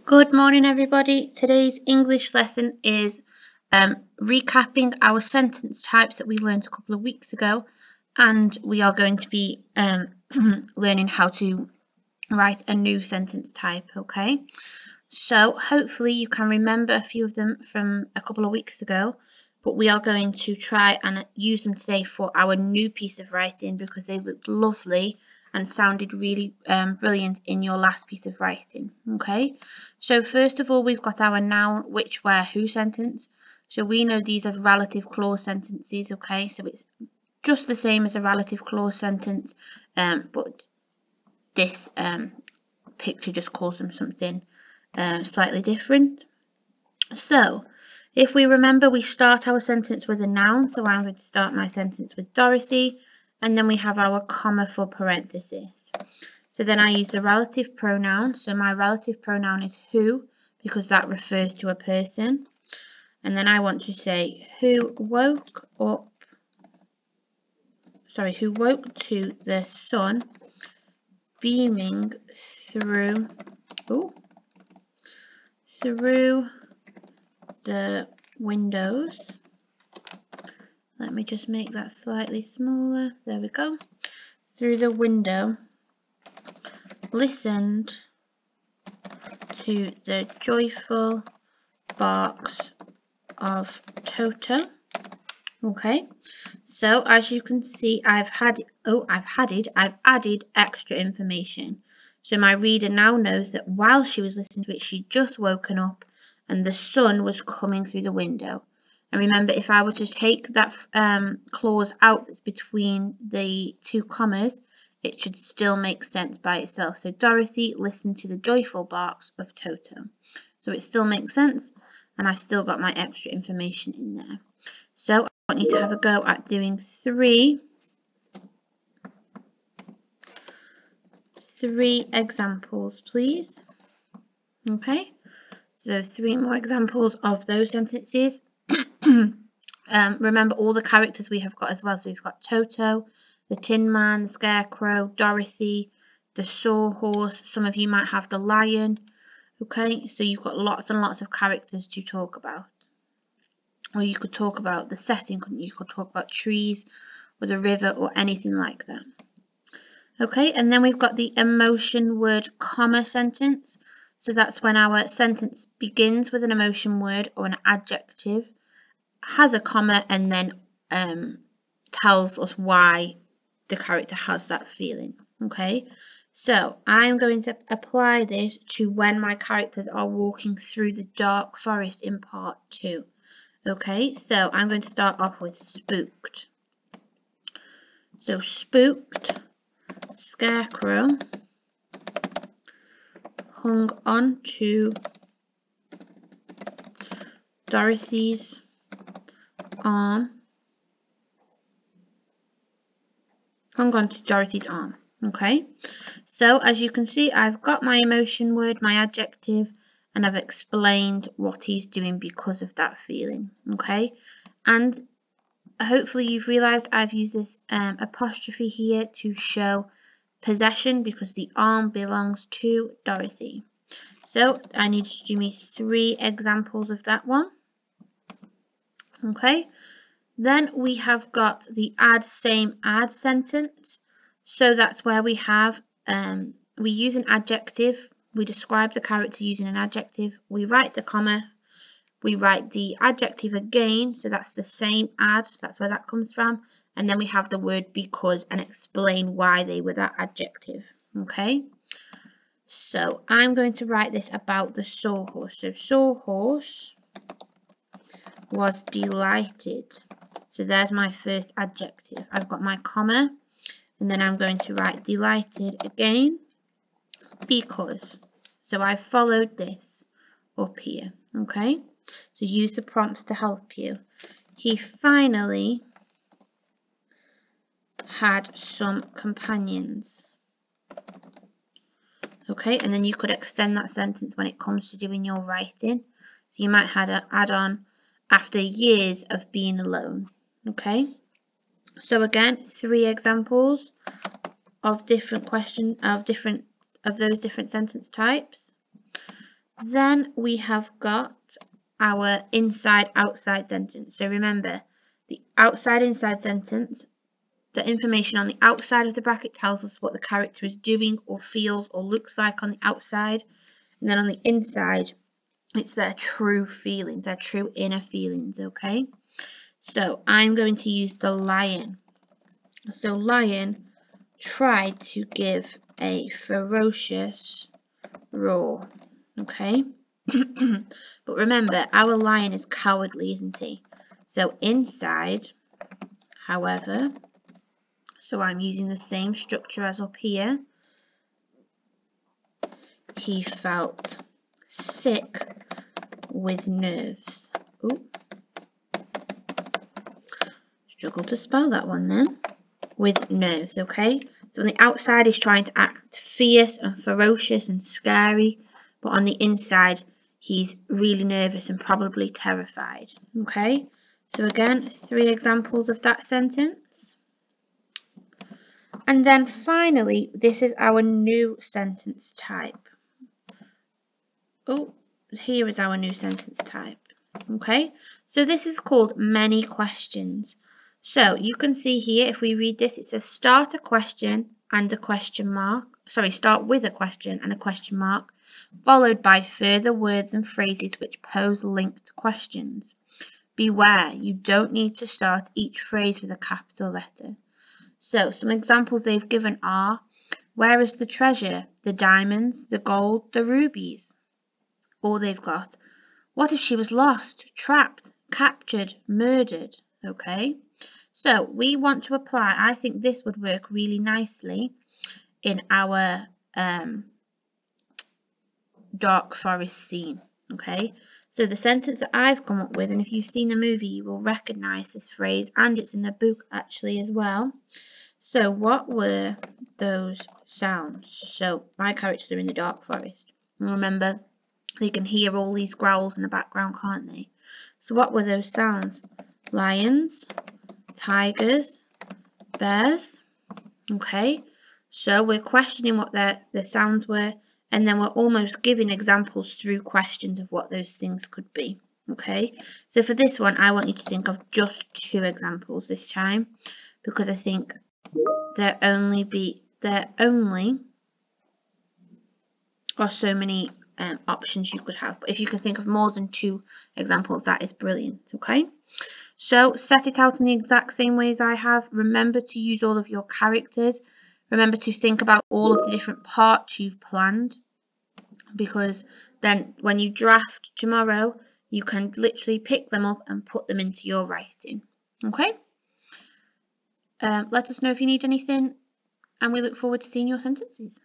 Good morning, everybody. Today's English lesson is recapping our sentence types that we learned a couple of weeks ago, and we are going to be learning how to write a new sentence type, okay? So hopefully you can remember a few of them from a couple of weeks ago, but we are going to try and use them today for our new piece of writing because they looked lovely and sounded really brilliant in your last piece of writing, okay? So first of all, we've got our noun, which, where, who sentence. So we know these as relative clause sentences, okay? So it's just the same as a relative clause sentence, but this picture just calls them something slightly different. So if we remember, we start our sentence with a noun. So I'm going to start my sentence with Dorothy, and then we have our comma for parenthesis. So then I use the relative pronoun. So my relative pronoun is who, because that refers to a person. And then I want to say who woke to the sun beaming through the windows. Let me just make that slightly smaller. There we go. Through the window, listened to the joyful barks of Toto. Okay, so as you can see, I've added extra information. So my reader now knows that while she was listening to it, she'd just woken up and the sun was coming through the window. And remember, if I were to take that clause out that's between the two commas, it should still make sense by itself. So Dorothy listened to the joyful barks of Toto. So it still makes sense, and I've still got my extra information in there. So I want you to have a go at doing three examples, please. Okay, so 3 more examples of those sentences. Remember all the characters we have got as well. So we've got Toto, the Tin Man, the Scarecrow, Dorothy, the Sawhorse. Some of you might have the lion. Okay, so you've got lots and lots of characters to talk about. Or you could talk about the setting, couldn't you? You could talk about trees or the river or anything like that. Okay, and then we've got the emotion word comma sentence. So that's when our sentence begins with an emotion word or an adjective, has a comma, and then tells us why the character has that feeling. Okay, so I'm going to apply this to when my characters are walking through the dark forest in part 2. Okay, so I'm going to start off with spooked. So spooked, Scarecrow hung on to Dorothy's arm. Okay, so as you can see, I've got my emotion word, my adjective, and I've explained what he's doing because of that feeling. Okay, and hopefully you've realised I've used this apostrophe here to show possession because the arm belongs to Dorothy. So I need you to do me 3 examples of that one. Okay, then we have got the add same add sentence. So that's where we have we use an adjective, we describe the character using an adjective, we write the comma, we write the adjective again, so that's the same add, that's where that comes from, and then we have the word because and explain why they were that adjective. Okay, so I'm going to write this about the Sawhorse. So Sawhorse was delighted. So there's my first adjective. I've got my comma, and then I'm going to write delighted again because. So I followed this up here. Okay, so use the prompts to help you. He finally had some companions. Okay, and then you could extend that sentence when it comes to doing your writing. So you might add on after years of being alone. Okay, so again, 3 examples of different those different sentence types. Then we have got our inside-outside sentence. So remember, the outside-inside sentence, the information on the outside of the bracket tells us what the character is doing or feels or looks like on the outside. And then on the inside, it's their true feelings, their true inner feelings, okay? So I'm going to use the lion. So lion tried to give a ferocious roar, okay? But remember, our lion is cowardly, isn't he? So inside, however, so I'm using the same structure as up here. He felt sick with nerves. Ooh. Struggle to spell that one then. With nerves, okay? So on the outside, he's trying to act fierce and ferocious and scary, but on the inside, he's really nervous and probably terrified, okay? So again, 3 examples of that sentence. And then finally, this is our new sentence type. Oh, here is our new sentence type, okay? So this is called many questions. So you can see here, if we read this, it says start a question and a question mark. Sorry, start with a question and a question mark, followed by further words and phrases which pose linked questions. Beware, you don't need to start each phrase with a capital letter. So some examples they've given are, where is the treasure? The diamonds, the gold, the rubies. Or they've got, what if she was lost, trapped, captured, murdered? Okay, so we want to apply, I think this would work really nicely in our dark forest scene. Okay, so the sentence that I've come up with, and if you've seen the movie, you will recognise this phrase, and it's in the book actually as well. So what were those sounds? So my characters are in the dark forest. And remember, they can hear all these growls in the background, can't they? So what were those sounds? Lions, tigers, bears. Okay, so we're questioning what the sounds were, and then we're almost giving examples through questions of what those things could be. Okay, so for this one, I want you to think of just 2 examples this time, because I think there only are so many options you could have. But if you can think of more than 2 examples, that is brilliant. Okay, so set it out in the exact same way as I have. Remember to use all of your characters. Remember to think about all of the different parts you've planned, because then when you draft tomorrow, you can literally pick them up and put them into your writing. Okay, let us know if you need anything, and we look forward to seeing your sentences.